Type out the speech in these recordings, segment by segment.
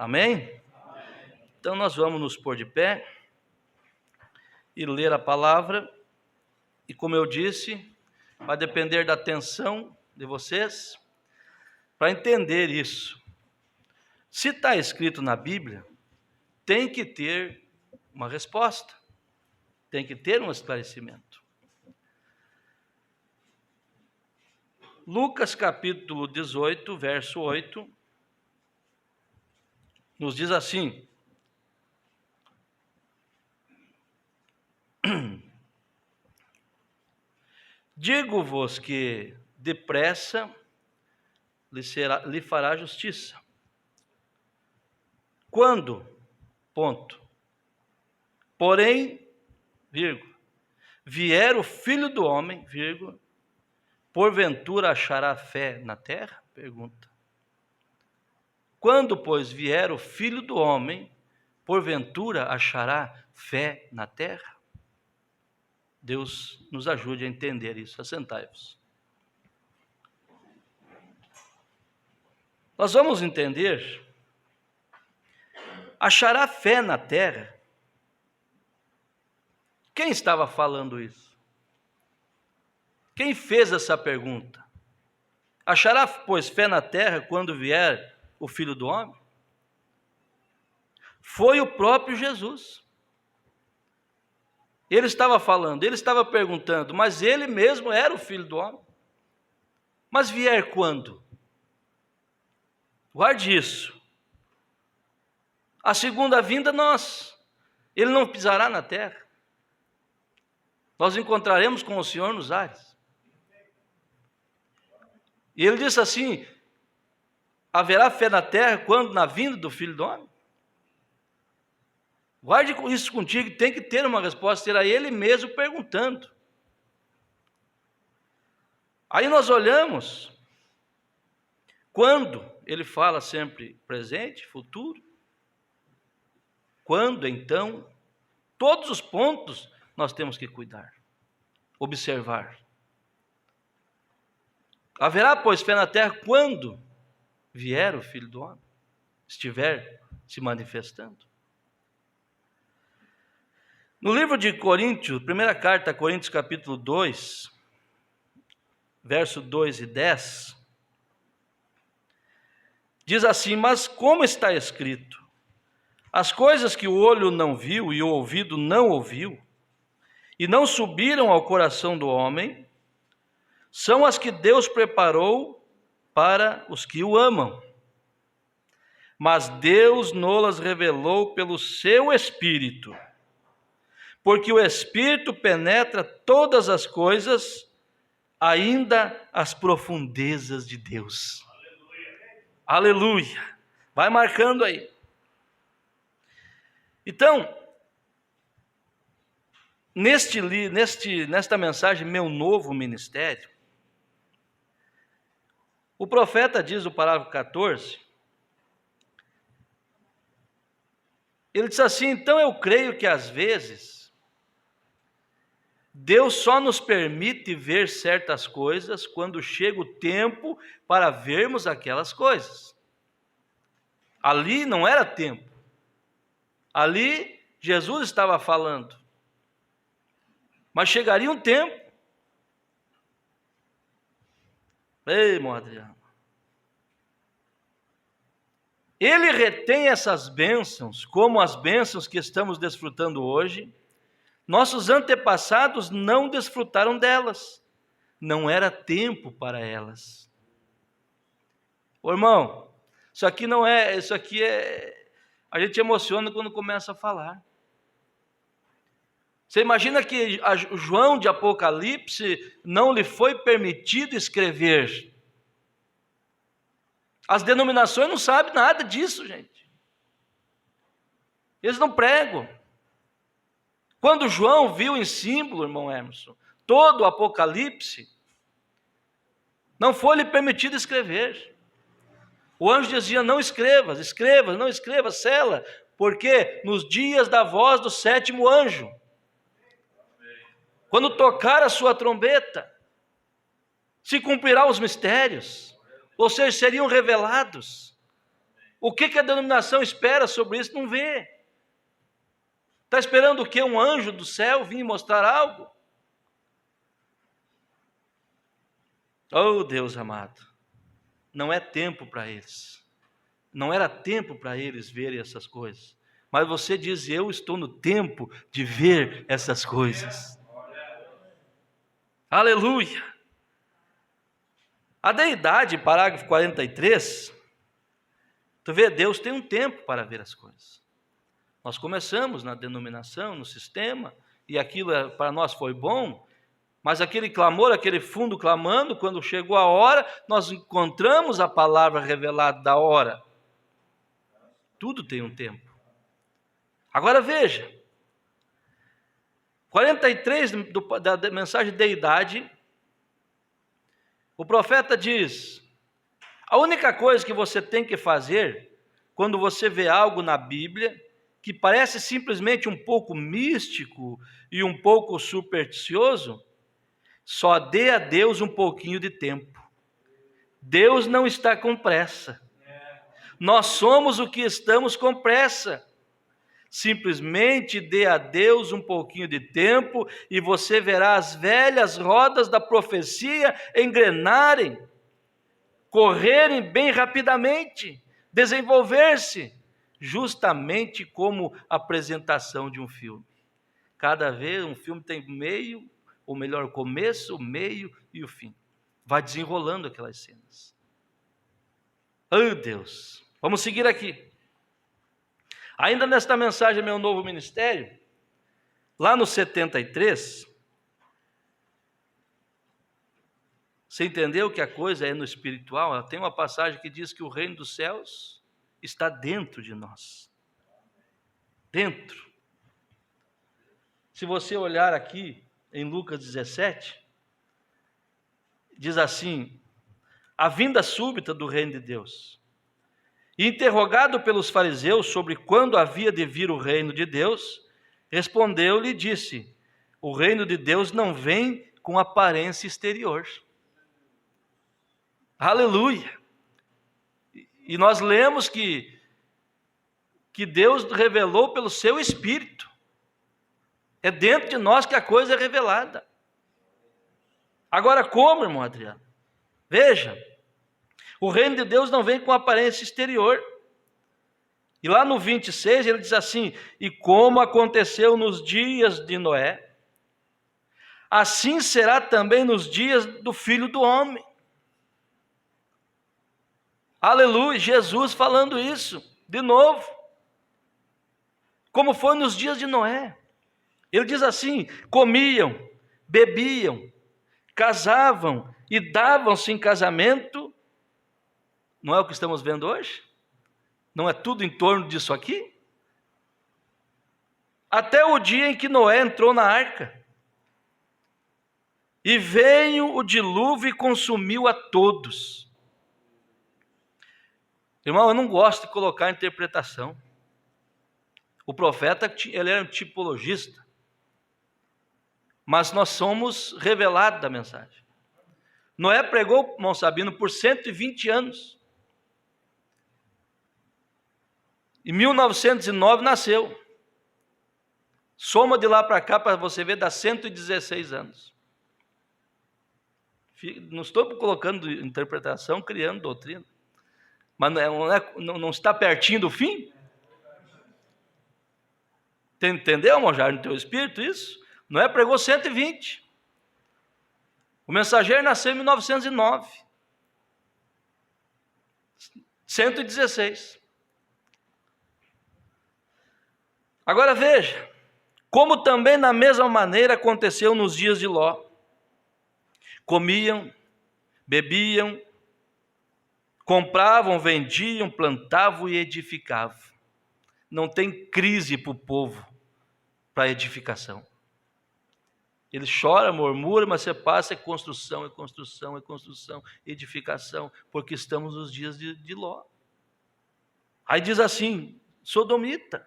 Amém? Então nós vamos nos pôr de pé e ler a palavra. E como eu disse, vai depender da atenção de vocês para entender isso. Se está escrito na Bíblia, tem que ter uma resposta, tem que ter um esclarecimento. Lucas capítulo 18, verso 8, nos diz assim: digo-vos que depressa lhe fará justiça. Quando? Ponto. Porém, vírgula, vier o Filho do Homem, vírgula, porventura achará fé na terra? Pergunta. Quando, pois, vier o Filho do Homem, porventura achará fé na terra? Deus nos ajude a entender isso. Assentai-vos. Nós vamos entender, achará fé na terra? Quem estava falando isso? Quem fez essa pergunta? Achará, pois, fé na terra quando vier o Filho do Homem? Foi o próprio Jesus. Ele estava falando, ele estava perguntando, mas ele mesmo era o Filho do Homem. Mas vier quando? Guarde isso. A segunda vinda ele não pisará na terra. Nós encontraremos com o Senhor nos ares. E ele disse assim: haverá fé na terra quando na vinda do Filho do Homem? Guarde isso contigo, tem que ter uma resposta, será ele mesmo perguntando. Aí nós olhamos, quando ele fala sempre presente, futuro, quando então, todos os pontos nós temos que cuidar, observar. Haverá, pois, fé na terra quando vier o Filho do Homem, estiver se manifestando. No livro de Coríntios, primeira carta a Coríntios capítulo 2, verso 2 e 10, diz assim: mas como está escrito, as coisas que o olho não viu e o ouvido não ouviu, e não subiram ao coração do homem, são as que Deus preparou para os que o amam. Mas Deus nolas revelou pelo seu Espírito, porque o Espírito penetra todas as coisas, ainda as profundezas de Deus. Aleluia! Aleluia! Vai marcando aí. Então, nesta mensagem, Meu Novo Ministério, o profeta diz no parágrafo 14, ele diz assim: então eu creio que às vezes Deus só nos permite ver certas coisas quando chega o tempo para vermos aquelas coisas. Ali não era tempo. Ali Jesus estava falando. Mas chegaria um tempo. Ei, irmão Adriano. Ele retém essas bênçãos, como as bênçãos que estamos desfrutando hoje. Nossos antepassados não desfrutaram delas. Não era tempo para elas. Ô, irmão, isso aqui é... A gente emociona quando começa a falar. Você imagina que a João de Apocalipse não lhe foi permitido escrever. As denominações não sabem nada disso, gente. Eles não pregam. Quando João viu em símbolo, irmão Emerson, todo o Apocalipse, não foi lhe permitido escrever. O anjo dizia: não escrevas, não escrevas, sela, porque nos dias da voz do sétimo anjo, quando tocar a sua trombeta, se cumprirá os mistérios, ou seja, seriam revelados. O que a denominação espera sobre isso? Não vê. Está esperando o quê? Um anjo do céu vir mostrar algo? Oh, Deus amado, não é tempo para eles. Não era tempo para eles verem essas coisas. Mas você diz, eu estou no tempo de ver essas coisas. Aleluia! A deidade, parágrafo 43, tu vê, Deus tem um tempo para ver as coisas. Nós começamos na denominação, no sistema, e aquilo para nós foi bom, mas aquele clamor, aquele fundo clamando, quando chegou a hora, nós encontramos a palavra revelada da hora. Tudo tem um tempo. Agora veja, 43 da mensagem de deidade, o profeta diz, a única coisa que você tem que fazer, quando você vê algo na Bíblia, que parece simplesmente um pouco místico e um pouco supersticioso, só dê a Deus um pouquinho de tempo. Deus não está com pressa. Nós somos o que estamos com pressa. Simplesmente dê a Deus um pouquinho de tempo e você verá as velhas rodas da profecia engrenarem, correrem bem rapidamente, desenvolver-se, justamente como a apresentação de um filme. Cada vez um filme tem meio, ou melhor, o começo, o meio e o fim. Vai desenrolando aquelas cenas. Oh Deus! Vamos seguir aqui. Ainda nesta mensagem, meu novo ministério, lá no 73, você entendeu que a coisa é no espiritual? Tem uma passagem que diz que o reino dos céus está dentro de nós. Dentro. Se você olhar aqui em Lucas 17, diz assim, a vinda súbita do reino de Deus. E interrogado pelos fariseus sobre quando havia de vir o reino de Deus, respondeu-lhe e disse, o reino de Deus não vem com aparência exterior. Aleluia! E nós lemos que Deus revelou pelo seu Espírito. É dentro de nós que a coisa é revelada. Agora como, irmão Adriano? Veja, o reino de Deus não vem com aparência exterior. E lá no 26 ele diz assim, e como aconteceu nos dias de Noé, assim será também nos dias do Filho do Homem. Aleluia, Jesus falando isso, de novo. Como foi nos dias de Noé. Ele diz assim, comiam, bebiam, casavam e davam-se em casamento. Não é o que estamos vendo hoje? Não é tudo em torno disso aqui? Até o dia em que Noé entrou na arca. E veio o dilúvio e consumiu a todos. Irmão, eu não gosto de colocar interpretação. O profeta, ele era um tipologista. Mas nós somos revelados da mensagem. Noé pregou, irmão Sabino, por 120 anos. Em 1909 nasceu. Soma de lá para cá para você ver, dá 116 anos. Não estou colocando interpretação, criando doutrina. Mas não está pertinho do fim? Entendeu, irmão Jair, no teu espírito isso? Noé pregou 120. O mensageiro nasceu em 1909. 116. Agora veja, como também na mesma maneira aconteceu nos dias de Ló. Comiam, bebiam, compravam, vendiam, plantavam e edificavam. Não tem crise para o povo, para edificação. Ele chora, murmura, mas você passa, é construção, é construção, é construção, edificação, porque estamos nos dias de Ló. Aí diz assim, sodomita.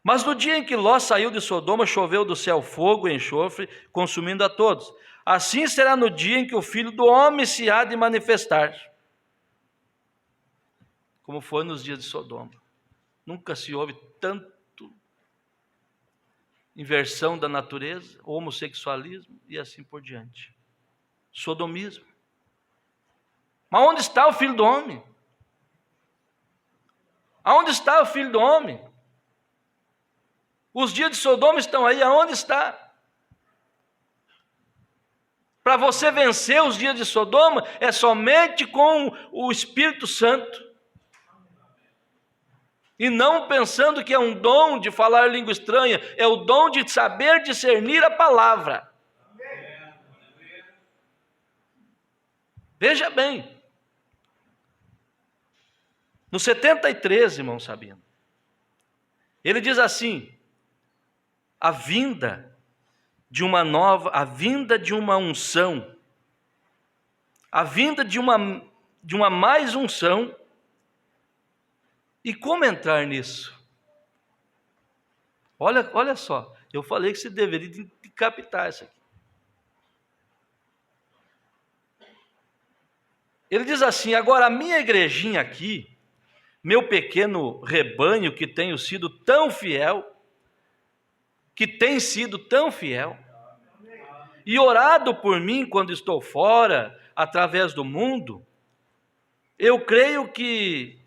Mas no dia em que Ló saiu de Sodoma, choveu do céu fogo e enxofre, consumindo a todos. Assim será no dia em que o Filho do Homem se há de manifestar. como foi nos dias de Sodoma. Nunca se houve tanto inversão da natureza, homossexualismo e assim por diante. Sodomismo. Mas onde está o Filho do Homem? Aonde está o Filho do Homem? Os dias de Sodoma estão aí, aonde está? Para você vencer os dias de Sodoma, é somente com o Espírito Santo. E não pensando que é um dom de falar língua estranha, é o dom de saber discernir a palavra. Veja bem, no 73, irmão Sabino, ele diz assim: a vinda de uma unção, a vinda de uma mais unção. E como entrar nisso? Olha só, eu falei que você deveria captar isso aqui. Ele diz assim: agora a minha igrejinha aqui, meu pequeno rebanho que tenho sido tão fiel, e orado por mim quando estou fora, através do mundo, eu creio que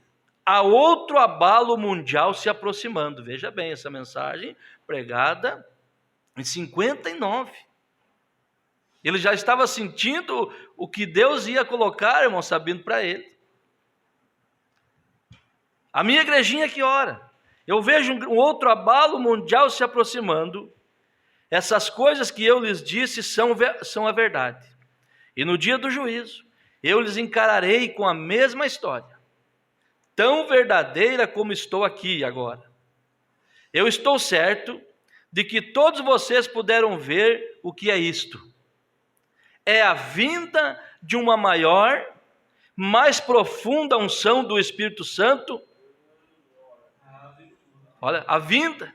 há outro abalo mundial se aproximando. Veja bem, essa mensagem pregada em 59. Ele já estava sentindo o que Deus ia colocar, irmão Sabino, para ele. A minha igrejinha que ora, eu vejo um outro abalo mundial se aproximando. Essas coisas que eu lhes disse são a verdade. E no dia do juízo, eu lhes encararei com a mesma história, tão verdadeira como estou aqui agora. Eu estou certo de que todos vocês puderam ver o que é isto. É a vinda de uma maior, mais profunda unção do Espírito Santo. Olha, a vinda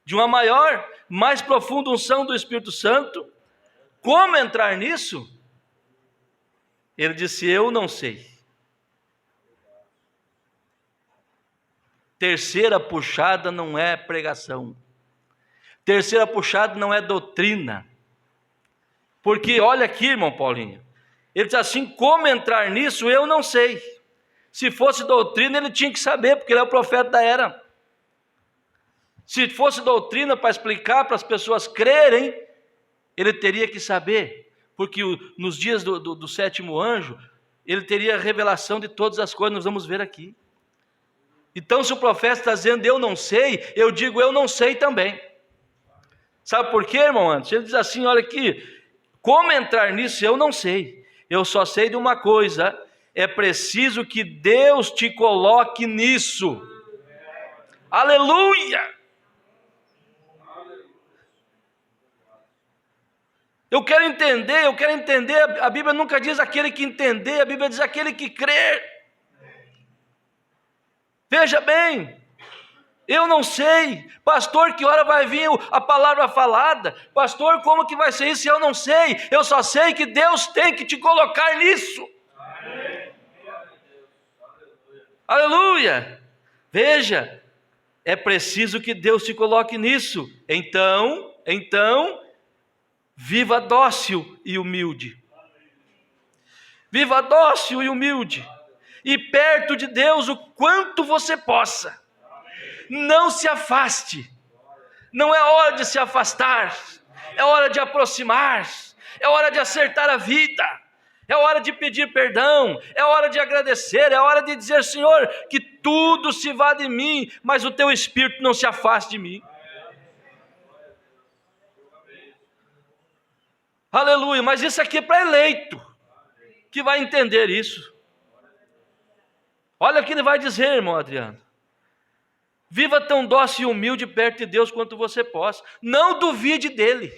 de uma maior, mais profunda unção do Espírito Santo. Como entrar nisso? Ele disse: eu não sei. Terceira puxada não é pregação. Terceira puxada não é doutrina. Porque olha aqui, irmão Paulinho, ele diz assim: como entrar nisso eu não sei. Se fosse doutrina ele tinha que saber, porque ele é o profeta da era. Se fosse doutrina para explicar para as pessoas crerem, ele teria que saber, porque nos dias do sétimo anjo, ele teria a revelação de todas as coisas, nós vamos ver aqui. Então, se o profeta está dizendo eu não sei, eu digo eu não sei também. Sabe por quê, irmão Anderson? Ele diz assim: olha aqui, como entrar nisso eu não sei. Eu só sei de uma coisa: é preciso que Deus te coloque nisso. Aleluia! Eu quero entender, a Bíblia nunca diz aquele que entender, a Bíblia diz aquele que crer. Veja bem, eu não sei, pastor, que hora vai vir a palavra falada? Pastor, como que vai ser isso? Eu não sei, eu só sei que Deus tem que te colocar nisso. Amém. Aleluia! Veja, é preciso que Deus te coloque nisso. Então, viva dócil e humilde. Viva dócil e humilde. E perto de Deus o quanto você possa. Não se afaste. Não é hora de se afastar. É hora de aproximar. É hora de acertar a vida. É hora de pedir perdão. É hora de agradecer. É hora de dizer: Senhor, que tudo se vá de mim, mas o teu Espírito não se afaste de mim. Aleluia, mas isso aqui é para eleito, que vai entender isso. Olha o que ele vai dizer, irmão Adriano: viva tão dócil e humilde perto de Deus quanto você possa, não duvide dele,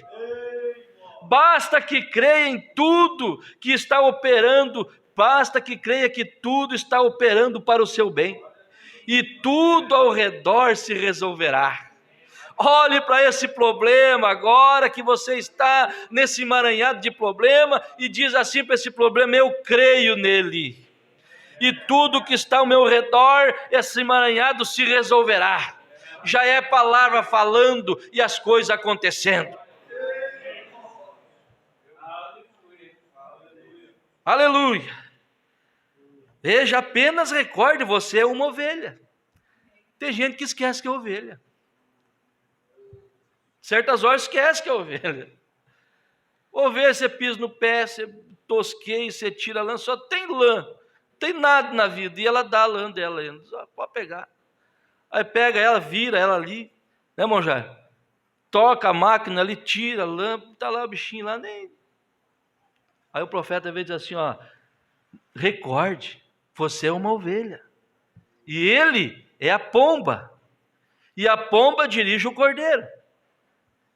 basta que creia em tudo que está operando, basta que creia que tudo está operando para o seu bem, e tudo ao redor se resolverá. Olhe para esse problema agora que você está nesse emaranhado de problema e diz assim para esse problema: eu creio nele. e tudo que está ao meu redor, esse emaranhado se resolverá. Já é palavra falando e as coisas acontecendo. Aleluia. Veja, apenas recorde, você é uma ovelha. Tem gente que esquece que é ovelha. Certas horas esquece que é ovelha. Ovelha, você pisa no pé, você tosqueia, você tira a lã, só tem lã. Não tem nada na vida. E ela dá a lã dela ainda. Só pode pegar. Aí pega ela, vira ela ali. Né, irmão Jair? Toca a máquina ali, tira a lã. Está lá o bichinho lá, nem... Aí o profeta veio dizer assim, ó, recorde, você é uma ovelha. E ele é a pomba. E a pomba dirige o cordeiro.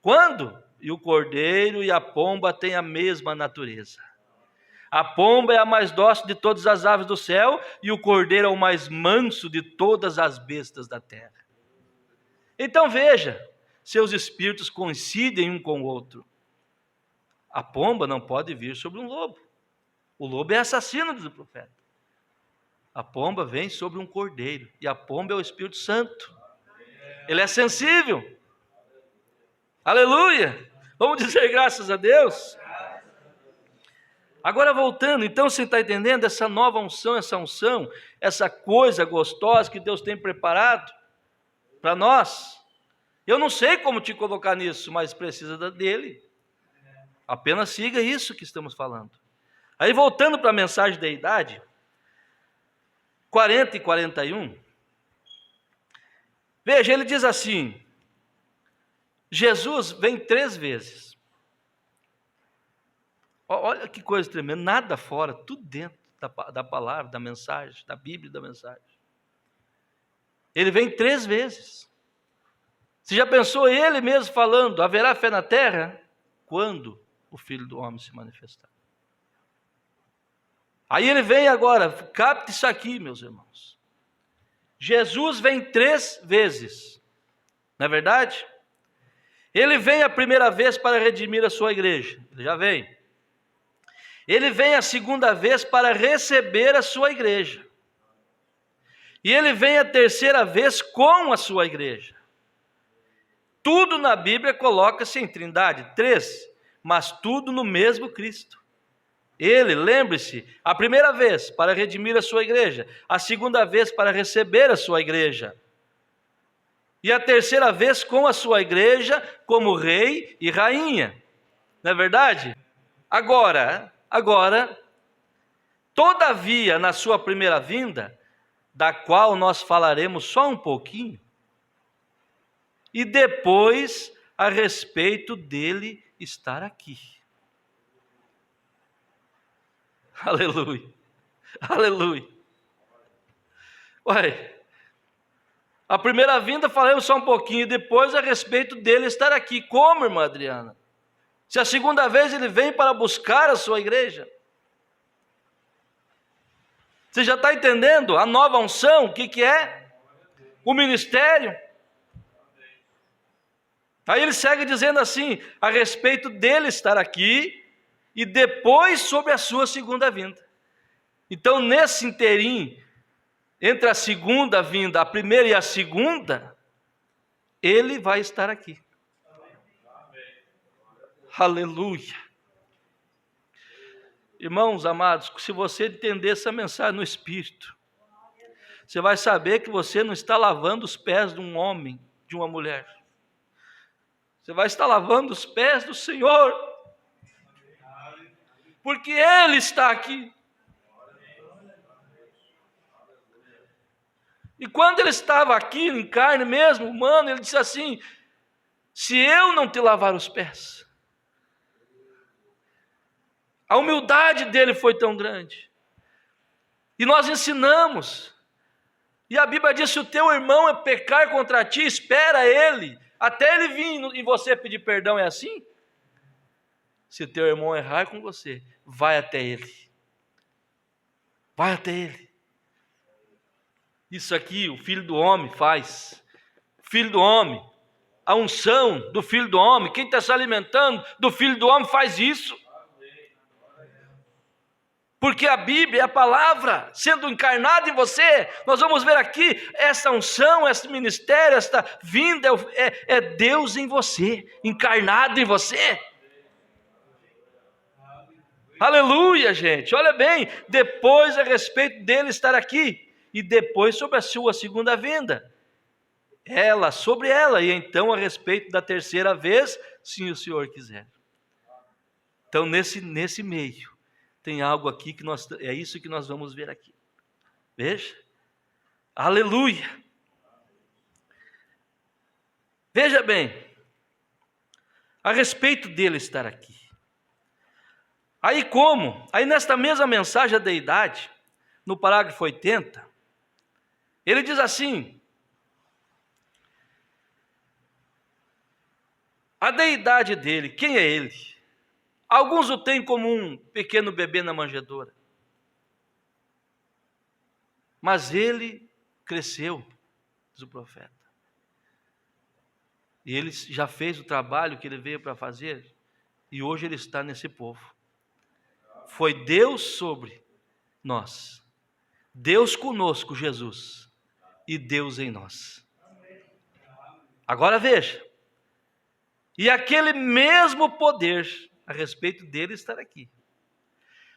Quando? E o cordeiro e a pomba têm a mesma natureza. A pomba é a mais dócil de todas as aves do céu, e o cordeiro é o mais manso de todas as bestas da terra. Então veja, seus espíritos coincidem um com o outro. A pomba não pode vir sobre um lobo. O lobo é assassino, diz o profeta. A pomba vem sobre um cordeiro, e a pomba é o Espírito Santo. Ele é sensível. Aleluia! Vamos dizer graças a Deus. Agora voltando, então você está entendendo essa nova unção, essa coisa gostosa que Deus tem preparado para nós? Eu não sei como te colocar nisso, mas precisa dele. Apenas siga isso que estamos falando. Aí voltando para a mensagem da idade, 40 e 41, veja, ele diz assim, Jesus vem 3 vezes. Olha que coisa tremenda, nada fora, tudo dentro da palavra, da mensagem, da Bíblia da mensagem. Ele vem 3 vezes. Você já pensou ele mesmo falando, haverá fé na terra? Quando o Filho do Homem se manifestar. Aí ele vem agora, capte isso aqui, meus irmãos. Jesus vem 3 vezes, não é verdade? Ele vem a primeira vez para redimir a sua igreja, ele já vem. Ele vem a segunda vez para receber a sua igreja. E ele vem a terceira vez com a sua igreja. Tudo na Bíblia coloca-se em trindade, 3, mas tudo no mesmo Cristo. Ele, lembre-se, a primeira vez para redimir a sua igreja, a segunda vez para receber a sua igreja, e a terceira vez com a sua igreja como rei e rainha. Não é verdade? Agora, todavia, na sua primeira vinda, da qual nós falaremos só um pouquinho, e depois a respeito dele estar aqui. Aleluia, aleluia. Ué, a primeira vinda falaremos só um pouquinho, e depois a respeito dele estar aqui. Como, irmã Adriana? Se a segunda vez ele vem para buscar a sua igreja. Você já está entendendo a nova unção, o que é? O ministério. Aí ele segue dizendo assim, a respeito dele estar aqui, e depois sobre a sua segunda vinda. Então nesse inteirinho, entre a segunda vinda, a primeira e a segunda, ele vai estar aqui. Aleluia. Irmãos amados, se você entender essa mensagem no Espírito, você vai saber que você não está lavando os pés de um homem, de uma mulher. Você vai estar lavando os pés do Senhor, porque Ele está aqui. E quando Ele estava aqui, em carne mesmo, humano, Ele disse assim, se eu não te lavar os pés. A humildade dele foi tão grande. E nós ensinamos. E a Bíblia diz, se o teu irmão é pecar contra ti, espera ele, até ele vir e você pedir perdão, é assim? Se o teu irmão errar com você, vai até ele. Vai até ele. Isso aqui o Filho do Homem faz. O Filho do Homem, a unção do Filho do Homem, quem está se alimentando do Filho do Homem faz isso. Porque a Bíblia é a palavra sendo encarnada em você. Nós vamos ver aqui essa unção, esse ministério, esta vinda, é Deus em você, encarnado em você. Aleluia, gente. Olha bem, depois a respeito dele estar aqui, e depois sobre a sua segunda vinda. Sobre ela, e então a respeito da terceira vez, se o Senhor quiser. Então nesse meio, tem algo aqui que é isso que nós vamos ver aqui. Veja. Aleluia. Veja bem, a respeito dele estar aqui. Aí nesta mesma mensagem da deidade, no parágrafo 80, ele diz assim: a deidade dele, quem é ele? Alguns o têm como um pequeno bebê na manjedoura. Mas ele cresceu, diz o profeta. E ele já fez o trabalho que ele veio para fazer. E hoje ele está nesse povo. Foi Deus sobre nós. Deus conosco, Jesus. E Deus em nós. Agora veja. E aquele mesmo poder, a respeito dele estar aqui.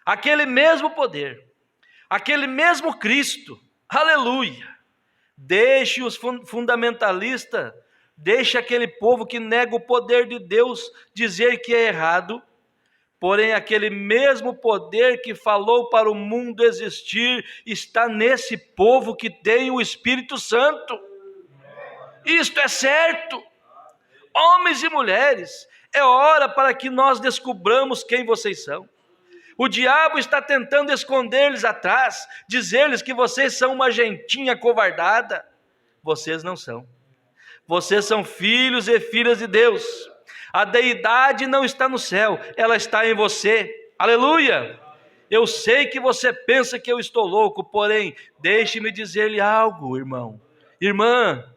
Aquele mesmo poder, aquele mesmo Cristo, aleluia. Deixe os fundamentalistas, deixe aquele povo que nega o poder de Deus dizer que é errado, porém aquele mesmo poder que falou para o mundo existir, está nesse povo que tem o Espírito Santo. Isto é certo. Homens e mulheres, é hora para que nós descubramos quem vocês são. O diabo está tentando esconder-lhes atrás, dizer-lhes que vocês são uma gentinha covardada. Vocês não são. Vocês são filhos e filhas de Deus. A deidade não está no céu, ela está em você. Aleluia! Eu sei que você pensa que eu estou louco, porém, deixe-me dizer-lhe algo, irmão. Irmã,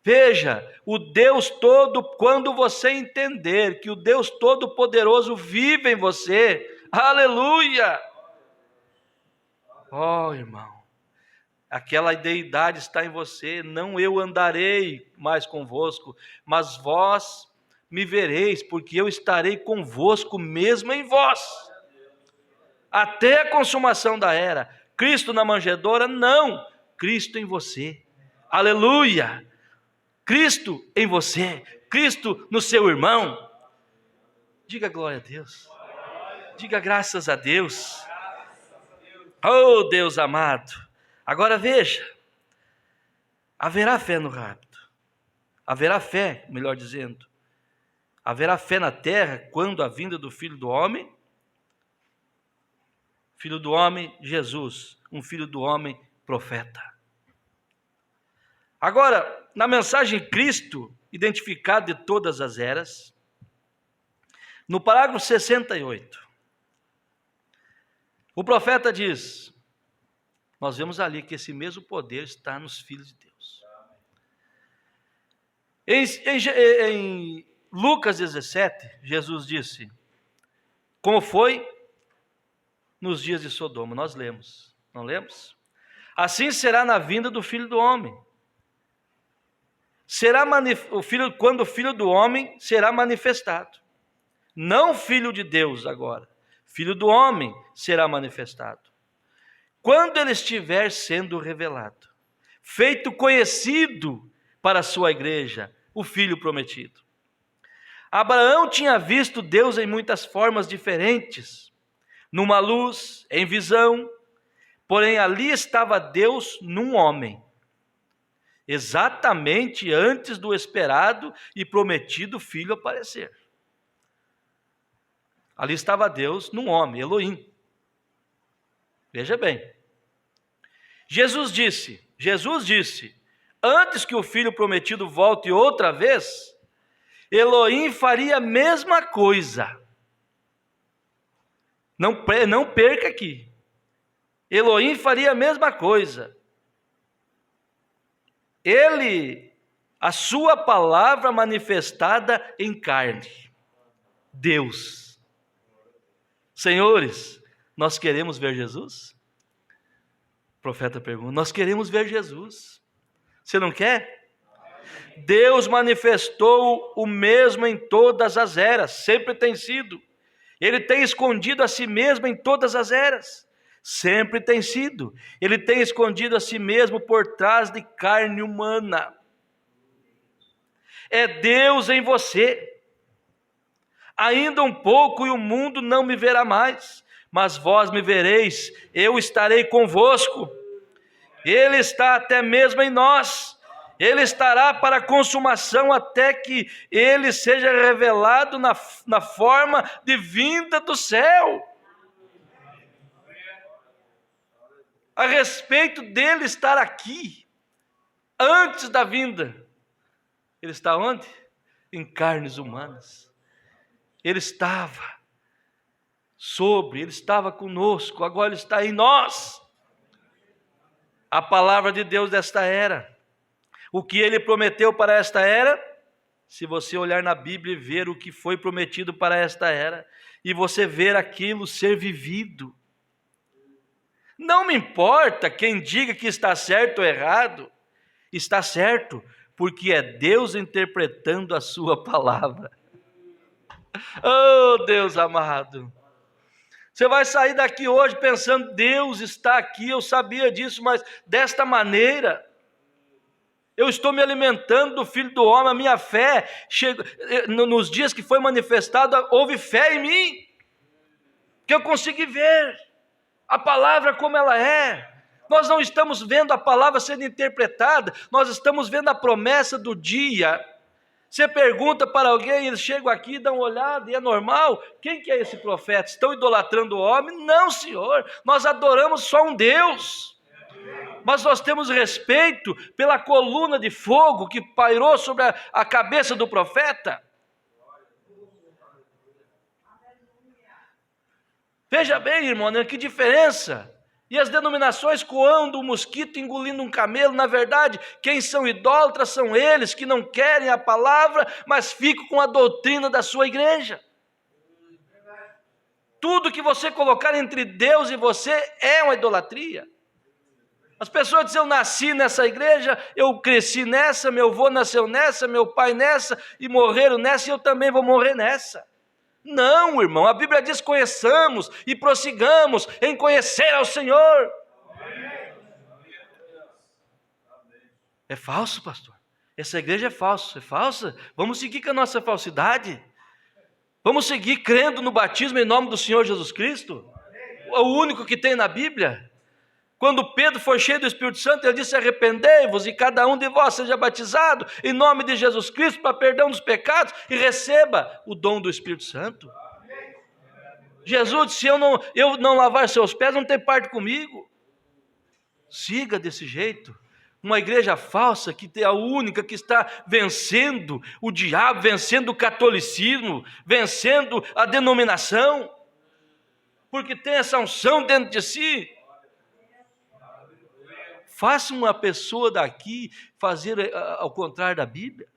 veja, o Deus todo, quando você entender que o Deus Todo-Poderoso vive em você, aleluia! Oh, irmão, aquela deidade está em você, não eu andarei mais convosco, mas vós me vereis, porque eu estarei convosco mesmo em vós, até a consumação da era. Cristo na manjedoura? Não, Cristo em você, aleluia! Cristo em você, Cristo no seu irmão. Diga glória a Deus. Diga graças a Deus. Oh, Deus amado. Agora veja. Haverá fé no rapto. Haverá fé, melhor dizendo. Haverá fé na terra quando a vinda do Filho do Homem. Filho do Homem, Jesus. Um Filho do Homem, profeta. Agora, na mensagem Cristo, identificado de todas as eras, no parágrafo 68, o profeta diz, nós vemos ali que esse mesmo poder está nos filhos de Deus. Em Lucas 17, Jesus disse, como foi nos dias de Sodoma, nós lemos, não lemos? Assim será na vinda do Filho do Homem. Quando o Filho do Homem será manifestado. Não Filho de Deus agora. Filho do Homem será manifestado. Quando ele estiver sendo revelado. Feito conhecido para a sua igreja, o Filho prometido. Abraão tinha visto Deus em muitas formas diferentes. Numa luz, em visão. Porém ali estava Deus num homem. Exatamente antes do esperado e prometido filho aparecer. Ali estava Deus num homem, Elohim. Veja bem. Jesus disse, antes que o filho prometido volte outra vez, Elohim faria a mesma coisa. Não perca aqui. Elohim faria a mesma coisa. A sua palavra manifestada em carne. Deus. Senhores, Nós queremos ver Jesus? O profeta pergunta, nós queremos ver Jesus. Você não quer? Deus manifestou o mesmo em todas as eras, sempre tem sido. Ele tem escondido a si mesmo em todas as eras, sempre tem sido. Ele tem escondido a si mesmo por trás de carne humana. É Deus em você. Ainda um pouco e o mundo não me verá mais, mas vós me vereis, eu estarei convosco. Ele está até mesmo em nós. Ele estará para a consumação até que Ele seja revelado na forma de vinda do céu. A respeito dele estar aqui, antes da vinda, Ele está onde? Em carnes humanas. Ele estava Ele estava conosco, agora Ele está em nós. A palavra de Deus desta era. O que Ele prometeu para esta era, se você olhar na Bíblia e ver o que foi prometido para esta era, e você ver aquilo ser vivido. Não me importa quem diga que está certo ou errado, está certo, porque é Deus interpretando a sua palavra. Oh, Deus amado! Você vai sair daqui hoje pensando, Deus está aqui, eu sabia disso, mas desta maneira... Eu estou me alimentando do Filho do Homem, a minha fé, nos dias que foi manifestada, houve fé em mim, que eu consegui ver a palavra como ela é. Nós não estamos vendo a palavra sendo interpretada, nós estamos vendo a promessa do dia. Você pergunta para alguém, eles chegam aqui, dão uma olhada e é normal. Quem que é esse profeta? Estão idolatrando o homem? Não, Senhor, nós adoramos só um Deus. Mas nós temos respeito pela coluna de fogo que pairou sobre a cabeça do profeta. Veja bem, irmão, né, que diferença. E as denominações coando um mosquito, engolindo um camelo. Na verdade, quem são idólatras são eles que não querem a palavra, mas ficam com a doutrina da sua igreja. Tudo que você colocar entre Deus e você é uma idolatria. As pessoas dizem, eu nasci nessa igreja, eu cresci nessa, meu avô nasceu nessa, meu pai nessa, e morreram nessa, e eu também vou morrer nessa. Não, irmão, a Bíblia diz, conheçamos e prossigamos em conhecer ao Senhor. É falso, pastor. Essa igreja é falsa. É falsa? Vamos seguir com a nossa falsidade. Vamos seguir crendo no batismo em nome do Senhor Jesus Cristo, o único que tem na Bíblia. Quando Pedro foi cheio do Espírito Santo, ele disse, arrependei-vos e cada um de vós seja batizado em nome de Jesus Cristo para perdão dos pecados e receba o dom do Espírito Santo. Jesus disse, se eu não lavar seus pés, não tem parte comigo. Siga desse jeito. Uma igreja falsa, que é a única que está vencendo o diabo, vencendo o catolicismo, vencendo a denominação, porque tem essa unção dentro de si. Faça uma pessoa daqui fazer ao contrário da Bíblia.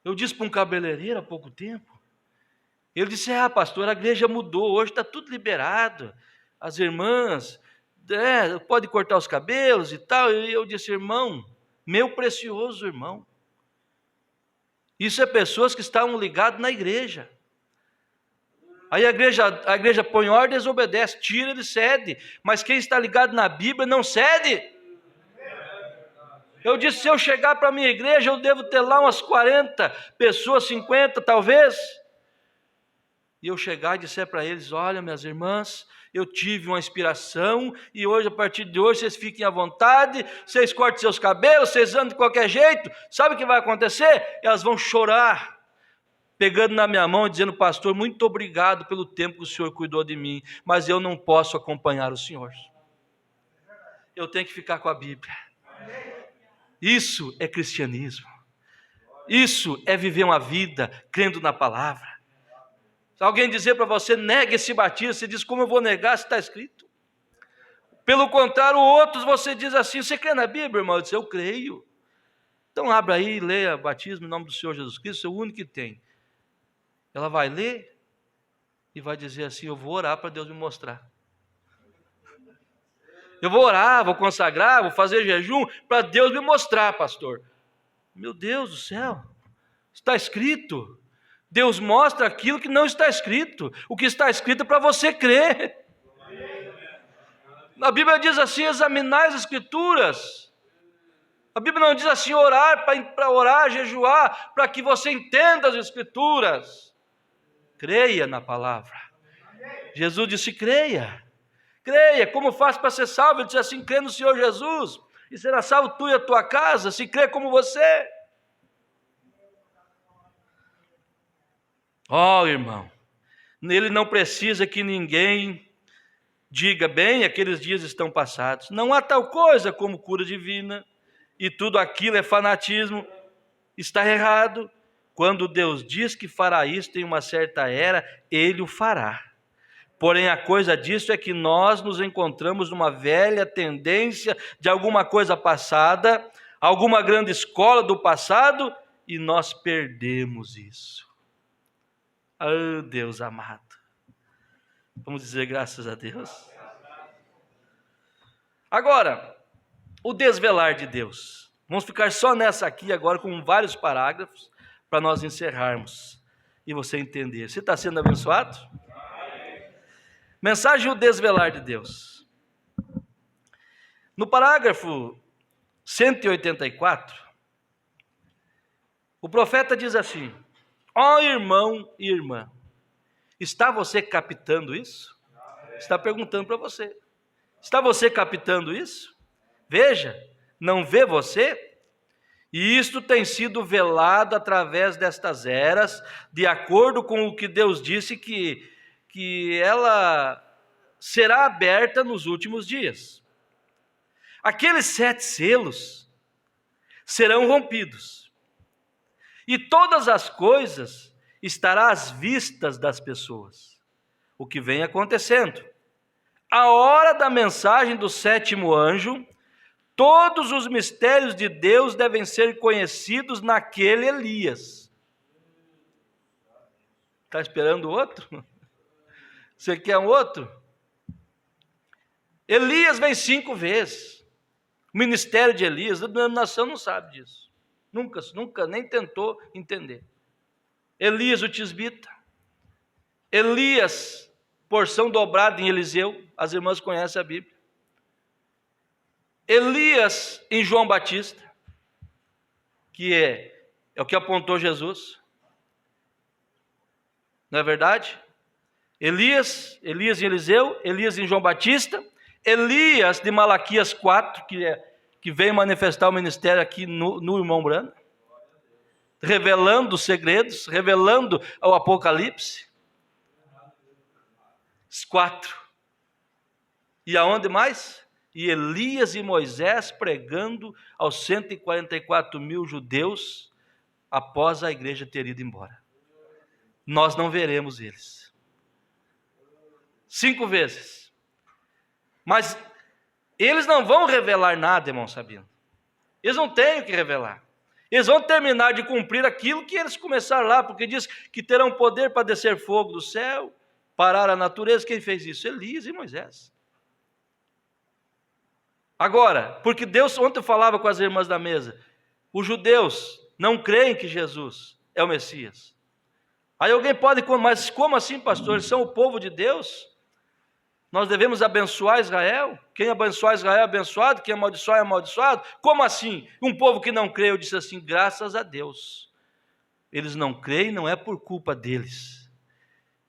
Eu disse para um cabeleireiro há pouco tempo, ele disse, pastor, a igreja mudou, hoje está tudo liberado, as irmãs podem cortar os cabelos e tal. E eu disse, irmão, meu precioso irmão, isso é pessoas que estavam ligadas na igreja. Aí a igreja põe ordem, desobedece, tira, ele cede. Mas quem está ligado na Bíblia não cede. Eu disse, se eu chegar para a minha igreja, eu devo ter lá umas 40 pessoas, 50 talvez. E eu chegar e disser para eles, olha, minhas irmãs, eu tive uma inspiração, e hoje, a partir de hoje, vocês fiquem à vontade, vocês cortem seus cabelos, vocês andam de qualquer jeito. Sabe o que vai acontecer? Elas vão chorar, pegando na minha mão e dizendo, pastor, muito obrigado pelo tempo que o senhor cuidou de mim, mas eu não posso acompanhar o senhor. Eu tenho que ficar com a Bíblia. Isso é cristianismo. Isso é viver uma vida crendo na palavra. Se alguém dizer para você, negue esse batismo, você diz, como eu vou negar se está escrito? Pelo contrário, outros você diz assim, você crê na Bíblia, irmão? Eu disse, eu creio. Então abra aí e leia batismo em nome do Senhor Jesus Cristo, é o único que tem. Ela vai ler, e vai dizer assim: eu vou orar para Deus me mostrar. Eu vou orar, vou consagrar, vou fazer jejum para Deus me mostrar, pastor. Meu Deus do céu, está escrito. Deus mostra aquilo que não está escrito. O que está escrito é para você crer. A Bíblia diz assim: examinai as Escrituras. A Bíblia não diz assim, orar para orar, jejuar, para que você entenda as Escrituras. Creia na palavra. Jesus disse: creia. Creia. Como faz para ser salvo? Ele disse assim: crê no Senhor Jesus e será salvo tu e a tua casa, se crê como você. Irmão, ele não precisa que ninguém diga: bem, aqueles dias estão passados. Não há tal coisa como cura divina, e tudo aquilo é fanatismo. Está errado. Quando Deus diz que fará isso em uma certa era, Ele o fará. Porém, a coisa disso é que nós nos encontramos numa velha tendência de alguma coisa passada, alguma grande escola do passado, e nós perdemos isso. Oh, Deus amado. Vamos dizer graças a Deus. Agora, o desvelar de Deus. Vamos ficar só nessa aqui agora com vários parágrafos para nós encerrarmos e você entender. Você está sendo abençoado? Mensagem: o desvelar de Deus. No parágrafo 184, o profeta diz assim: ó irmão e irmã, está você captando isso? Está perguntando para você. Está você captando isso? Veja, não vê você? E isto tem sido velado através destas eras, de acordo com o que Deus disse que ela será aberta nos últimos dias. Aqueles 7 selos serão rompidos, e todas as coisas estarão às vistas das pessoas. O que vem acontecendo? A hora da mensagem do 7º anjo, todos os mistérios de Deus devem ser conhecidos naquele Elias. Está esperando outro? Você quer um outro? Elias vem 5 vezes. O ministério de Elias, a denominação não sabe disso. Nunca nem tentou entender. Elias o tisbita. Elias, porção dobrada em Eliseu. As irmãs conhecem a Bíblia. Elias em João Batista, que é o que apontou Jesus. Não é verdade? Elias em Eliseu, Elias em João Batista, Elias de Malaquias 4, que veio manifestar o ministério aqui no irmão Brando, revelando os segredos, revelando o Apocalipse. 4. E aonde mais? E Elias e Moisés pregando aos 144.000 judeus após a igreja ter ido embora. Nós não veremos eles. 5 vezes. Mas eles não vão revelar nada, irmão Sabino. Eles não têm o que revelar. Eles vão terminar de cumprir aquilo que eles começaram lá, porque diz que terão poder para descer fogo do céu, parar a natureza. Quem fez isso? Elias e Moisés. Agora, porque Deus, ontem eu falava com as irmãs da mesa, os judeus não creem que Jesus é o Messias. Aí alguém pode, mas como assim, pastor? Eles são o povo de Deus? Nós devemos abençoar Israel? Quem abençoar Israel é abençoado, quem amaldiçoar é amaldiçoado? Como assim? Um povo que não crê, eu disse assim, graças a Deus. Eles não creem, não é por culpa deles.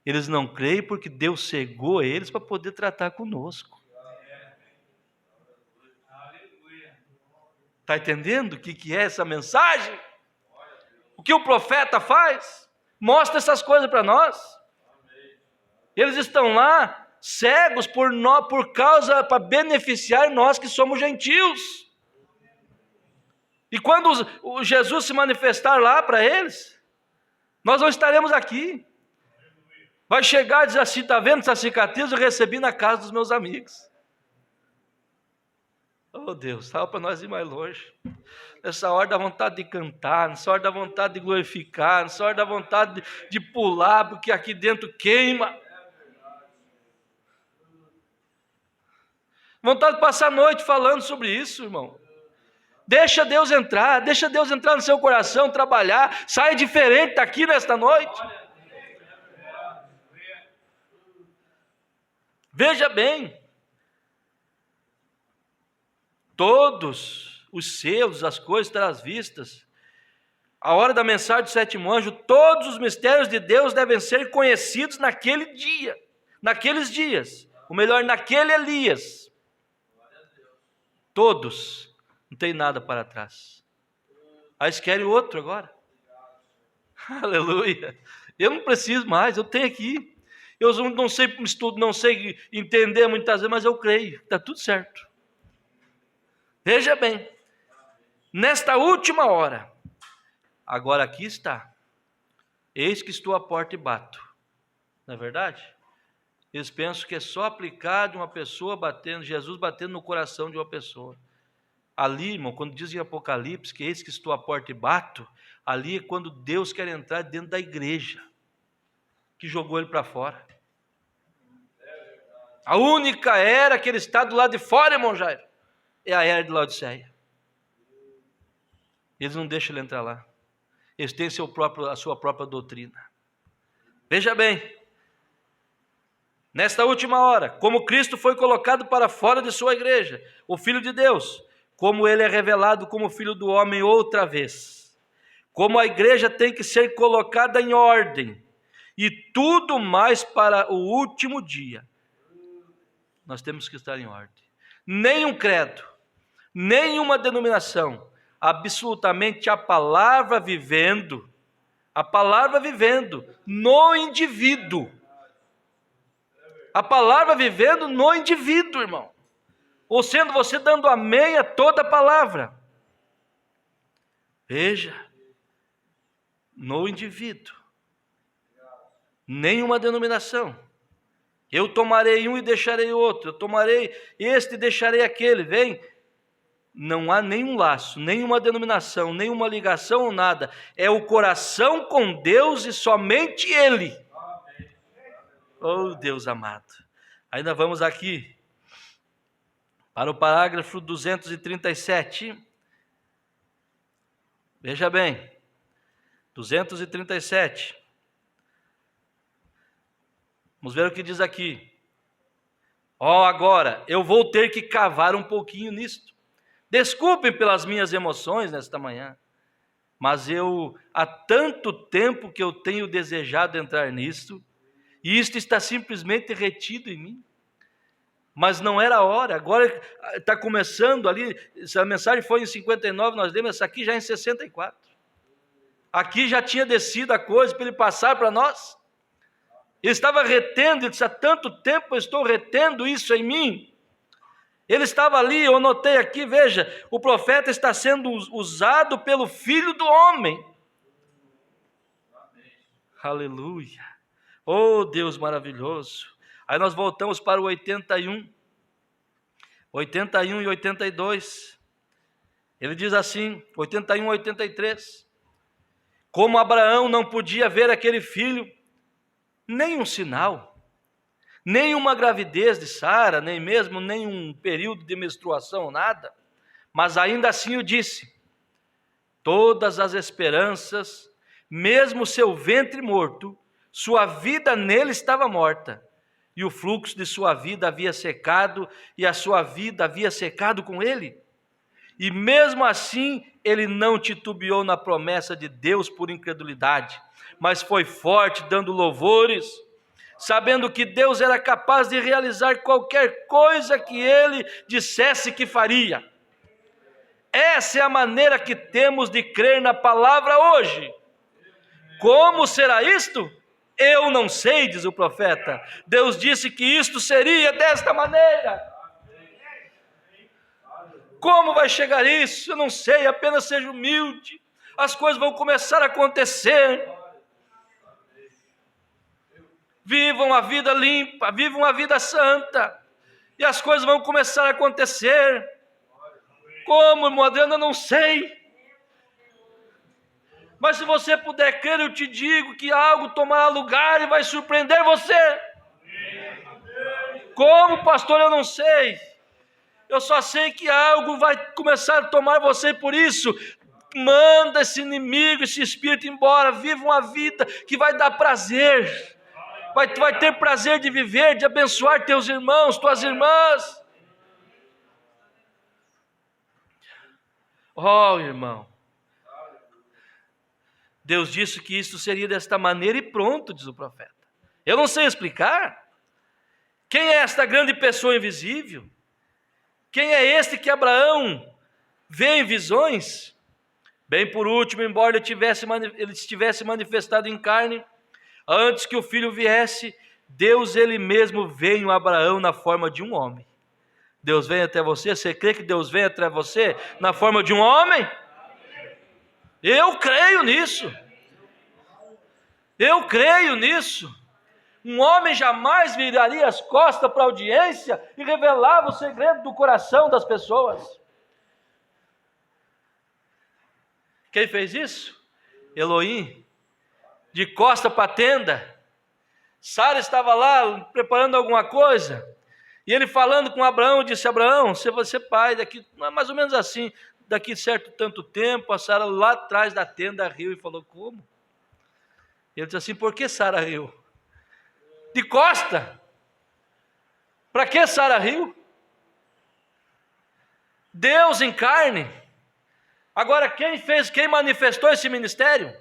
Eles não creem porque Deus cegou eles para poder tratar conosco. Está entendendo o que é essa mensagem? O que o profeta faz? Mostra essas coisas para nós. Eles estão lá cegos por causa, para beneficiar nós que somos gentios. E quando o Jesus se manifestar lá para eles, nós não estaremos aqui. Vai chegar e dizer assim, está vendo essa cicatriz? Eu recebi na casa dos meus amigos. Oh Deus, estava para nós ir mais longe. Nessa hora dá vontade de cantar, nessa hora dá vontade de glorificar, nessa hora dá vontade de pular, porque aqui dentro queima. Vontade de passar a noite falando sobre isso, irmão. Deixa Deus entrar no seu coração, trabalhar, saia diferente daqui nesta noite. Veja bem, todos os selos, as coisas terás vistas. A hora da mensagem do sétimo anjo, todos os mistérios de Deus devem ser conhecidos naquele dia, naqueles dias, ou melhor, naquele Elias. Todos, não tem nada para trás. Aí eles querem outro agora. Aleluia. Eu não preciso mais, eu tenho aqui. Eu não sei estudo, não sei entender muitas vezes, mas eu creio, está tudo certo. Veja bem, nesta última hora, agora aqui está, eis que estou à porta e bato, não é verdade? Eles pensam que é só aplicar de uma pessoa batendo, Jesus batendo no coração de uma pessoa. Ali, irmão, quando diz em Apocalipse que eis que estou à porta e bato, ali é quando Deus quer entrar dentro da igreja, que jogou ele para fora. A única era que ele está do lado de fora, irmão Jairo, é a era de Laodiceia. Eles não deixam ele entrar lá. Eles têm a sua própria doutrina. Veja bem, nesta última hora, como Cristo foi colocado para fora de sua igreja, o Filho de Deus, como ele é revelado como Filho do homem outra vez, como a igreja tem que ser colocada em ordem, e tudo mais para o último dia, nós temos que estar em ordem. Nenhum credo, nenhuma denominação, absolutamente a palavra vivendo no indivíduo. A palavra vivendo no indivíduo, irmão. Ou sendo você dando amém a toda a palavra. Veja, no indivíduo. Nenhuma denominação. Eu tomarei um e deixarei outro. Eu tomarei este e deixarei aquele. Vem. Não há nenhum laço, nenhuma denominação, nenhuma ligação ou nada. É o coração com Deus e somente Ele. Oh, Deus amado. Ainda vamos aqui para o parágrafo 237. Veja bem, 237. Vamos ver o que diz aqui. Agora, eu vou ter que cavar um pouquinho nisto. Desculpem pelas minhas emoções nesta manhã, mas há tanto tempo que eu tenho desejado entrar nisto, e isto está simplesmente retido em mim. Mas não era a hora, agora está começando ali. Essa mensagem foi em 59, nós lemos essa aqui já em 64. Aqui já tinha descido a coisa para ele passar para nós. Ele estava retendo, ele disse: há tanto tempo eu estou retendo isso em mim. Ele estava ali, eu notei aqui, veja, o profeta está sendo usado pelo Filho do Homem. Amém. Aleluia. Oh, Deus maravilhoso. Aí nós voltamos para o 81 e 82. Ele diz assim, 81 e 83. Como Abraão não podia ver aquele filho, nem um sinal, nem uma gravidez de Sara, nem mesmo nenhum período de menstruação, nada. Mas ainda assim o disse, todas as esperanças, mesmo seu ventre morto, sua vida nele estava morta, e o fluxo de sua vida havia secado, e a sua vida havia secado com ele. E mesmo assim, ele não titubeou na promessa de Deus por incredulidade, mas foi forte, dando louvores, sabendo que Deus era capaz de realizar qualquer coisa que ele dissesse que faria. Essa é a maneira que temos de crer na palavra hoje. Como será isto? Eu não sei, diz o profeta. Deus disse que isto seria desta maneira. Como vai chegar isso? Eu não sei, apenas seja humilde. As coisas vão começar a acontecer. Vivam a vida limpa, vivam a vida santa, e as coisas vão começar a acontecer. Como, irmão Adriano, eu não sei. Mas se você puder crer, eu te digo que algo tomará lugar e vai surpreender você. Como, pastor, eu não sei. Eu só sei que algo vai começar a tomar você, por isso, manda esse inimigo, esse espírito embora. Viva uma vida que vai dar prazer. Vai ter prazer de viver, de abençoar teus irmãos, tuas irmãs. Oh, irmão. Deus disse que isso seria desta maneira e pronto, diz o profeta. Eu não sei explicar. Quem é esta grande pessoa invisível? Quem é este que Abraão vê em visões? Bem por último, embora ele estivesse manifestado em carne, antes que o filho viesse, Deus ele mesmo veio a Abraão na forma de um homem. Deus vem até você? Você crê que Deus vem até você na forma de um homem? Eu creio nisso. Eu creio nisso. Um homem jamais viraria as costas para a audiência e revelava o segredo do coração das pessoas. Quem fez isso? Elohim, de costa para a tenda. Sara estava lá preparando alguma coisa, e ele falando com Abraão, disse: Abraão, você vai ser pai daqui, mais ou menos assim, daqui certo tanto tempo. A Sara lá atrás da tenda riu e falou: como? Ele disse assim: por que Sara riu? De costa. Para que Sara riu? Deus em carne. Agora quem manifestou esse ministério?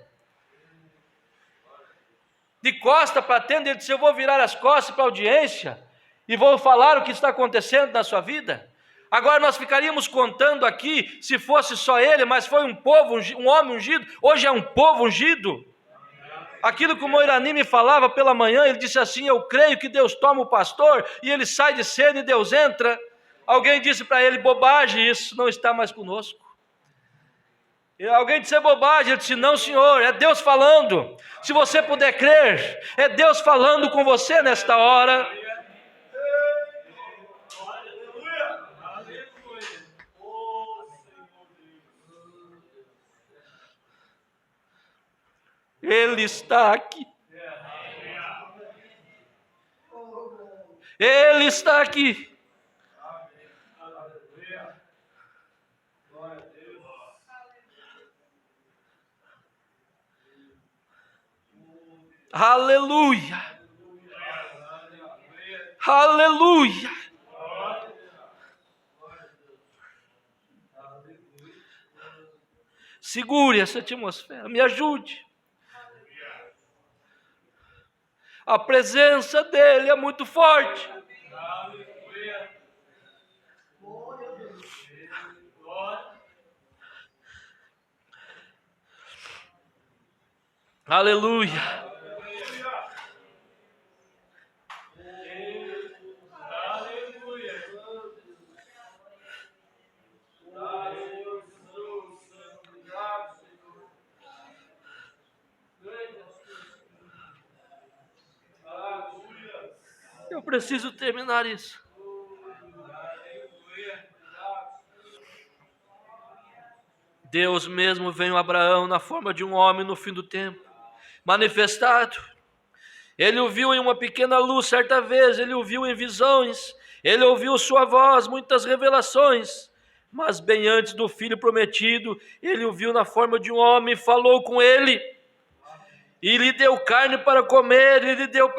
De costa para a tenda, ele disse: eu vou virar as costas para a audiência e vou falar o que está acontecendo na sua vida. Agora nós ficaríamos contando aqui, se fosse só ele, mas foi um homem ungido, hoje é um povo ungido. Aquilo que o Moirani me falava pela manhã, ele disse assim: eu creio que Deus toma o pastor e ele sai de cena e Deus entra. Alguém disse para ele: bobagem, isso não está mais conosco. E alguém disse: é bobagem. Ele disse: não, senhor, é Deus falando. Se você puder crer, é Deus falando com você nesta hora. Ele está aqui. Ele está aqui. Aleluia. Aleluia. Segure essa atmosfera, me ajude. A presença dele é muito forte. Aleluia. Eu preciso terminar isso. Deus mesmo veio a Abraão na forma de um homem no fim do tempo, manifestado. Ele o viu em uma pequena luz certa vez, ele o viu em visões, ele ouviu sua voz, muitas revelações. Mas bem antes do filho prometido, ele o viu na forma de um homem, falou com ele, e lhe deu carne para comer, e lhe deu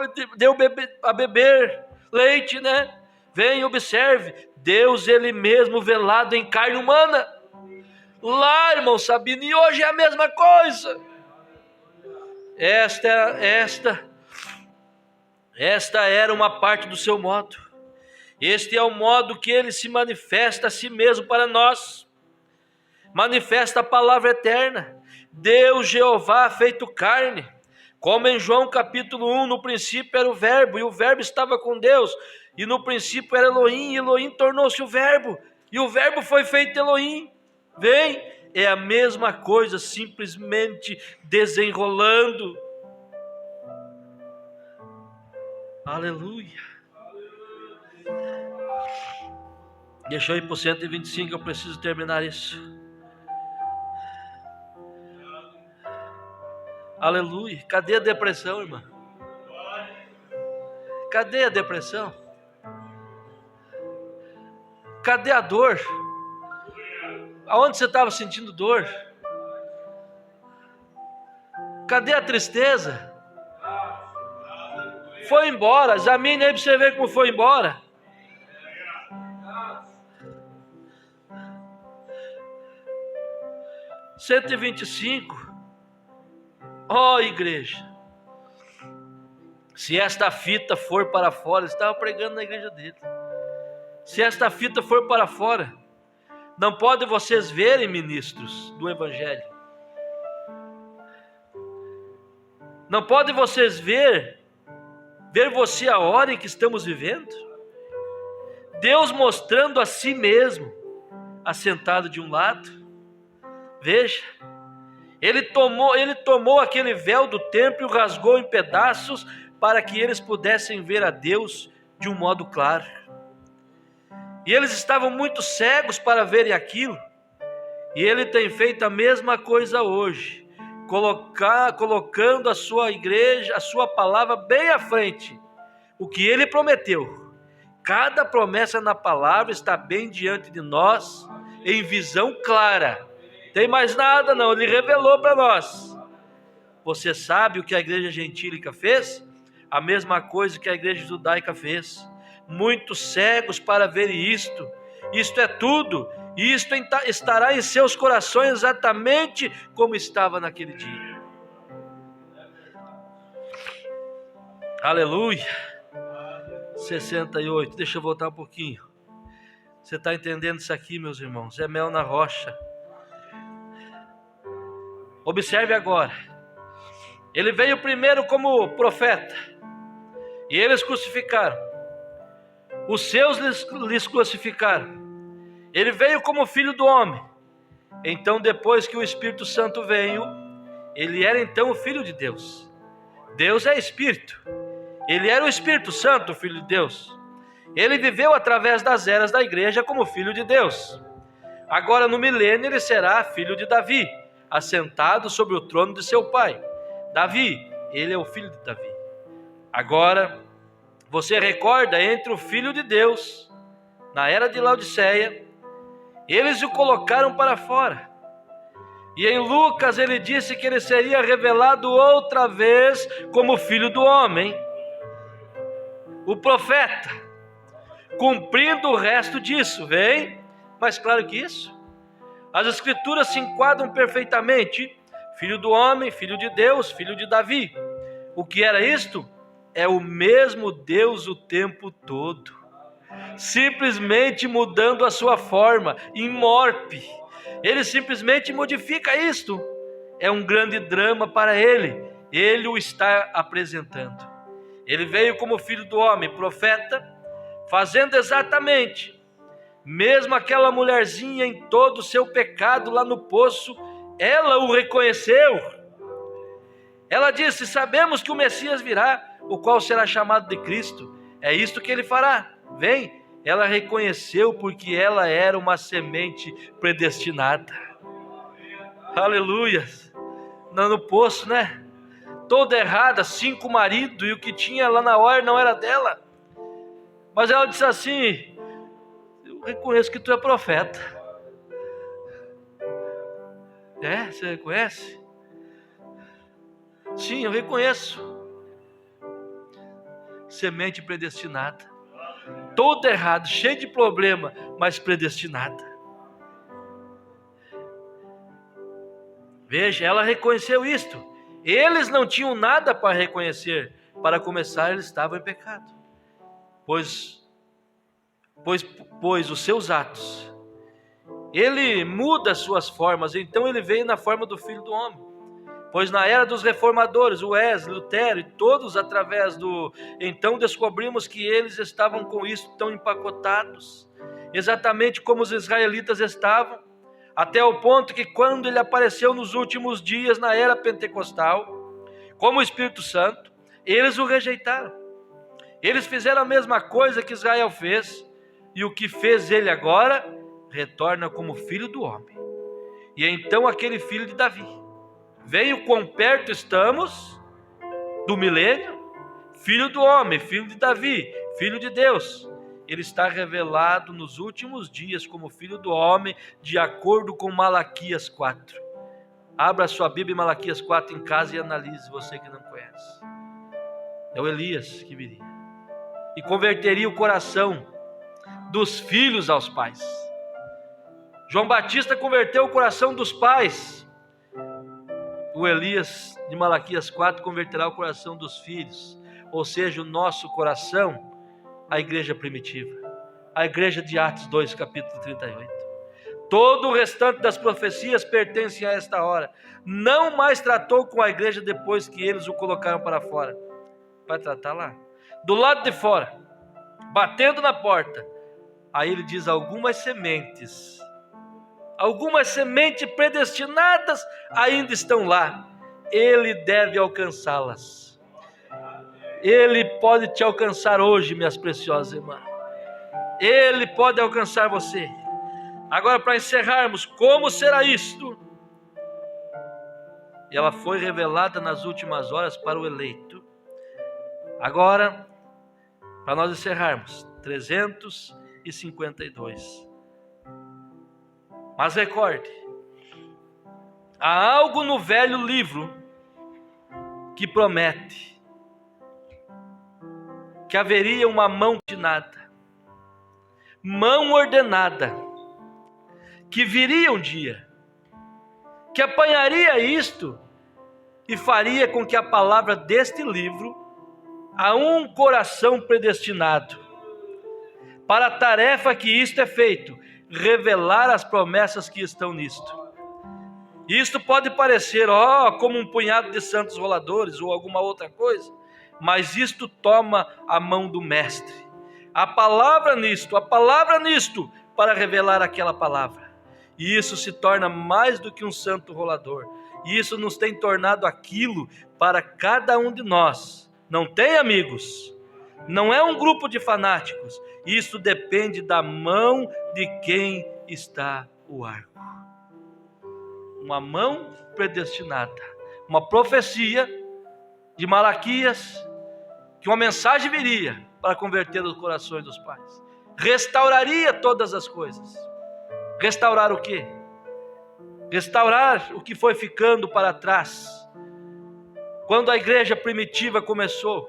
a beber leite, né? Vem, observe, Deus ele mesmo velado em carne humana. Lá, irmão Sabino, e hoje é a mesma coisa. Esta era uma parte do seu modo. Este é o modo que ele se manifesta a si mesmo para nós. Manifesta a palavra eterna. Deus Jeová feito carne. Como em João capítulo 1, no princípio era o verbo, e o verbo estava com Deus. E no princípio era Elohim, e Elohim tornou-se o verbo. E o verbo foi feito Elohim. Vem, é a mesma coisa, simplesmente desenrolando. Aleluia. Deixa eu ir para o 125, eu preciso terminar isso. Aleluia. Cadê a depressão, irmã? Cadê a depressão? Cadê a dor? Aonde você estava sentindo dor? Cadê a tristeza? Foi embora. Examine aí para você ver como foi embora. (125). Ó, igreja, se esta fita for para fora, ele estava pregando na igreja dele. Se esta fita for para fora, não podem vocês verem, ministros do Evangelho, não podem vocês ver você a hora em que estamos vivendo? Deus mostrando a si mesmo, assentado de um lado. Veja, ele tomou aquele véu do templo e o rasgou em pedaços para que eles pudessem ver a Deus de um modo claro. E eles estavam muito cegos para verem aquilo. E ele tem feito a mesma coisa hoje, colocando a sua igreja, a sua palavra bem à frente. O que ele prometeu. Cada promessa na palavra está bem diante de nós, em visão clara. Tem mais nada não, ele revelou para nós. Você sabe o que a igreja gentílica fez? A mesma coisa que a igreja judaica fez. Muitos cegos para ver isto. Isto é tudo. E isto estará em seus corações exatamente como estava naquele dia. Aleluia. 68. Deixa eu voltar um pouquinho. Você está entendendo isso aqui, meus irmãos? É mel na rocha. Observe agora. Ele veio primeiro como profeta. E eles crucificaram. Os seus lhes crucificaram. Ele veio como filho do homem. Então, depois que o Espírito Santo veio, ele era então o Filho de Deus. Deus é Espírito. Ele era o Espírito Santo, o Filho de Deus. Ele viveu através das eras da igreja como Filho de Deus. Agora, no milênio, ele será filho de Davi, assentado sobre o trono de seu pai. Davi, ele é o filho de Davi. Agora, você recorda entre o Filho de Deus, na era de Laodiceia, eles o colocaram para fora. E em Lucas ele disse que ele seria revelado outra vez como Filho do Homem, o profeta, cumprindo o resto disso, vem? Mais claro que isso. As Escrituras se enquadram perfeitamente. Filho do homem, Filho de Deus, Filho de Davi. O que era isto? É o mesmo Deus o tempo todo, simplesmente mudando a sua forma, em morpe. Ele simplesmente modifica isto. É um grande drama para ele. Ele o está apresentando. Ele veio como Filho do homem, profeta, fazendo exatamente, mesmo aquela mulherzinha em todo o seu pecado lá no poço, ela o reconheceu. Ela disse: sabemos que o Messias virá, o qual será chamado de Cristo. É isto que ele fará. Vem. Ela reconheceu porque ela era uma semente predestinada. Aleluia. No poço, né? Toda errada, 5 maridos, e o que tinha lá na hora não era dela. Mas ela disse assim: eu reconheço que tu é profeta. É? Você reconhece? Sim, eu reconheço. Semente predestinada. Todo errado, cheio de problema, mas predestinada. Veja, ela reconheceu isto. Eles não tinham nada para reconhecer. Para começar, eles estavam em pecado. Pois os seus atos. Ele muda as suas formas. Então ele veio na forma do Filho do Homem. Pois na era dos reformadores, o Wesley, Lutero e todos através do... Então descobrimos que eles estavam com isso tão empacotados. Exatamente como os israelitas estavam. Até o ponto que quando ele apareceu nos últimos dias na era pentecostal, como o Espírito Santo, eles o rejeitaram. Eles fizeram a mesma coisa que Israel fez. E o que fez ele agora, retorna como Filho do Homem. E então aquele filho de Davi. Veio quão perto estamos do milênio, Filho do Homem, Filho de Davi, Filho de Deus. Ele está revelado nos últimos dias como Filho do Homem, de acordo com Malaquias 4. Abra sua Bíblia em Malaquias 4 em casa e analise, você que não conhece. É o Elias que viria e converteria o coração dos filhos aos pais. João Batista converteu o coração dos pais. O Elias de Malaquias 4 converterá o coração dos filhos, ou seja, o nosso coração, a igreja primitiva, a igreja de Atos 2, capítulo 38. Todo o restante das profecias pertence a esta hora. Não mais tratou com a igreja depois que eles o colocaram para fora. Vai tratar lá, do lado de fora, batendo na porta. Aí ele diz: algumas sementes predestinadas ainda estão lá. Ele deve alcançá-las. Ele pode te alcançar hoje, minhas preciosas irmãs. Ele pode alcançar você. Agora, para encerrarmos, como será isto? E ela foi revelada nas últimas horas para o eleito. Agora, para nós encerrarmos, 352. Mas recorde, há algo no velho livro que promete que haveria uma mão ordenada, que viria um dia, que apanharia isto e faria com que a palavra deste livro a um coração predestinado para a tarefa que isto é feito, revelar as promessas que estão nisto. Isto pode parecer como um punhado de santos roladores ou alguma outra coisa, mas isto toma a mão do mestre, a palavra nisto para revelar aquela palavra. E isso se torna mais do que um santo rolador. E isso nos tem tornado aquilo para cada um de nós. Não tem, amigos? Não é um grupo de fanáticos. Isso depende da mão de quem está o arco. Uma mão predestinada. Uma profecia de Malaquias, que uma mensagem viria para converter os corações dos pais. Restauraria todas as coisas. Restaurar o quê? Restaurar o que foi ficando para trás. Quando a igreja primitiva começou,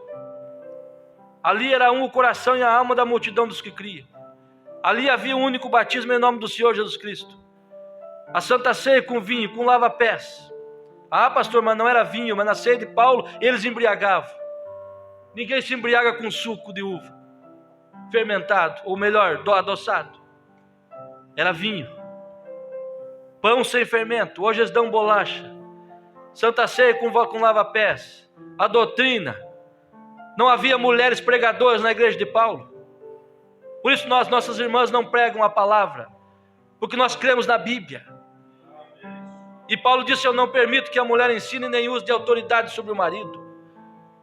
ali era o coração e a alma da multidão dos que criam. Ali havia um único batismo em nome do Senhor Jesus Cristo. A Santa Ceia com vinho, com lava-pés. Pastor, mas não era vinho, mas na ceia de Paulo eles embriagavam. Ninguém se embriaga com suco de uva fermentado, ou melhor, adoçado. Era vinho. Pão sem fermento, hoje eles dão bolacha. Santa Ceia com lava-pés. A doutrina. Não havia mulheres pregadoras na igreja de Paulo. Por isso nossas irmãs não pregam a palavra, porque nós cremos na Bíblia. E Paulo disse: eu não permito que a mulher ensine nem use de autoridade sobre o marido,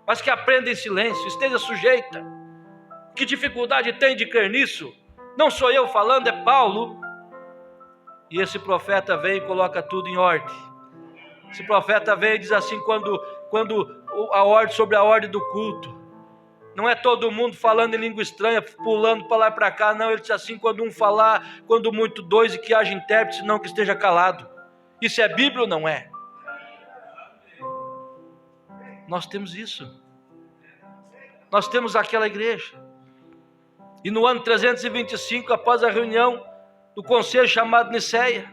mas que aprenda em silêncio, esteja sujeita. Que dificuldade tem de crer nisso? Não sou eu falando, é Paulo. E esse profeta vem e coloca tudo em ordem. Esse profeta vem e diz assim, quando a ordem, sobre a ordem do culto, não é todo mundo falando em língua estranha, pulando para lá e para cá, não. Ele diz assim: quando um falar, quando muito dois, e que haja intérprete, não que esteja calado. Isso é Bíblia ou não é? Nós temos isso. Nós temos aquela igreja. E no ano 325, após a reunião do conselho chamado Niceia,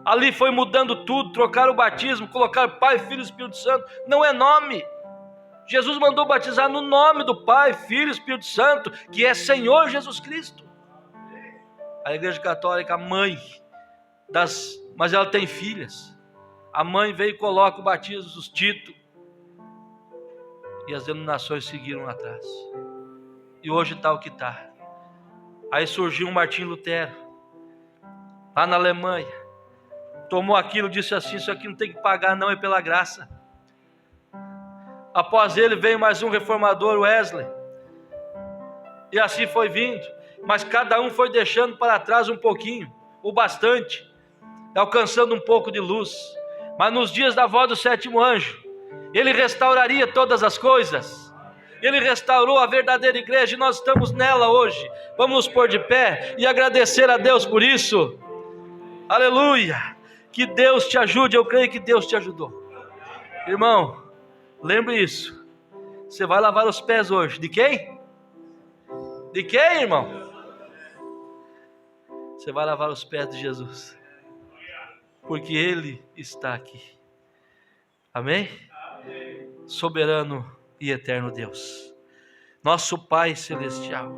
ali foi mudando tudo, trocaram o batismo, colocaram Pai, Filho e Espírito Santo. Não é nome. Jesus mandou batizar no nome do Pai, Filho e Espírito Santo, que é Senhor Jesus Cristo. A igreja católica, a mãe mas ela tem filhas. A mãe veio e coloca o batismo dos títulos. E as denominações seguiram atrás. E hoje está o que está. Aí surgiu um Martinho Lutero, lá na Alemanha. Tomou aquilo, disse assim: isso aqui não tem que pagar, não, é pela graça. Após ele veio mais um reformador, Wesley. E assim foi vindo. Mas cada um foi deixando para trás um pouquinho, o bastante, alcançando um pouco de luz. Mas nos dias da voz do sétimo anjo, ele restauraria todas as coisas. Ele restaurou a verdadeira igreja e nós estamos nela hoje. Vamos nos pôr de pé e agradecer a Deus por isso. Aleluia! Que Deus te ajude, eu creio que Deus te ajudou. Irmão, lembre isso. Você vai lavar os pés hoje. De quem? De quem, irmão? Você vai lavar os pés de Jesus. Porque Ele está aqui. Amém? Soberano e eterno Deus, nosso Pai Celestial,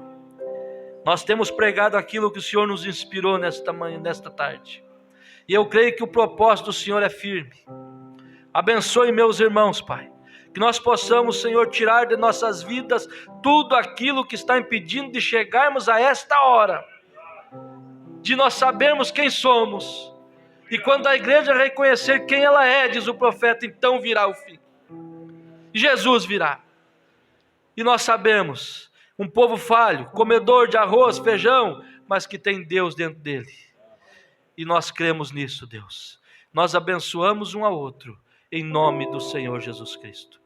nós temos pregado aquilo que o Senhor nos inspirou nesta manhã, nesta tarde. E eu creio que o propósito do Senhor é firme. Abençoe meus irmãos, Pai. Que nós possamos, Senhor, tirar de nossas vidas tudo aquilo que está impedindo de chegarmos a esta hora. De nós sabermos quem somos. E quando a igreja reconhecer quem ela é, diz o profeta, então virá o fim. Jesus virá. E nós sabemos, um povo falho, comedor de arroz, feijão, mas que tem Deus dentro dele. E nós cremos nisso, Deus. Nós abençoamos um ao outro, em nome do Senhor Jesus Cristo.